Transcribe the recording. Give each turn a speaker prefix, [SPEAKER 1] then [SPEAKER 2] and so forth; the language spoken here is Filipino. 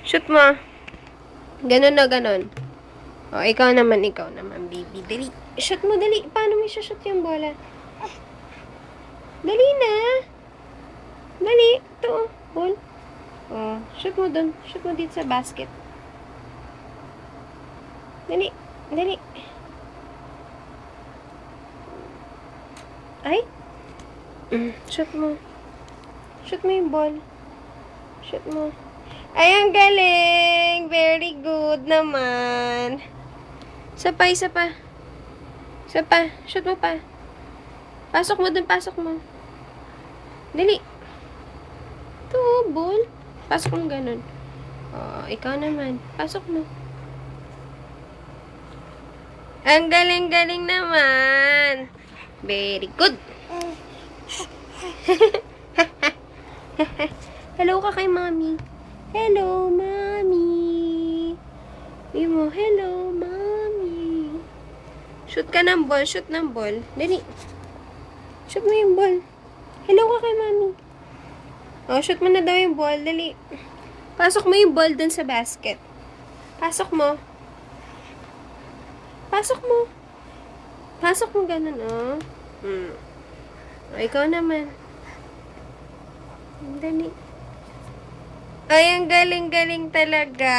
[SPEAKER 1] Shoot mo. Ganon na ganon. O, ikaw naman, baby. Dali. Shoot mo, dali. Paano mo shoot yung bola? Dali na. Dali. Ito, ball. O, shoot mo dun. Shoot mo dito sa basket. Dali. Dali. Ay. Shoot mo. Shoot mo yung ball. Shoot mo. Ay, ang galing! Very good naman. Isa pa, isa pa. Isa pa. Shoot mo pa. Pasok mo dun, pasok mo. Dali. Ito, ball. Pasok mo ganun. Oh, ikaw naman. Pasok mo. Ang galing-galing naman. Very good. Hello ka kay mommy. Hello, mommy. Sabi mo, hello, mommy. Shoot ka ng ball. Shoot ng ball. Dali. Shoot mo yung ball. Hello ka kay mommy. Oh, shoot mo na daw yung ball. Dali. Pasok mo yung ball dun sa basket. Pasok mo. Pasok mo. Pasok mo ganun, oh. O, ikaw naman. Dali. Ay, ang galing-galing talaga.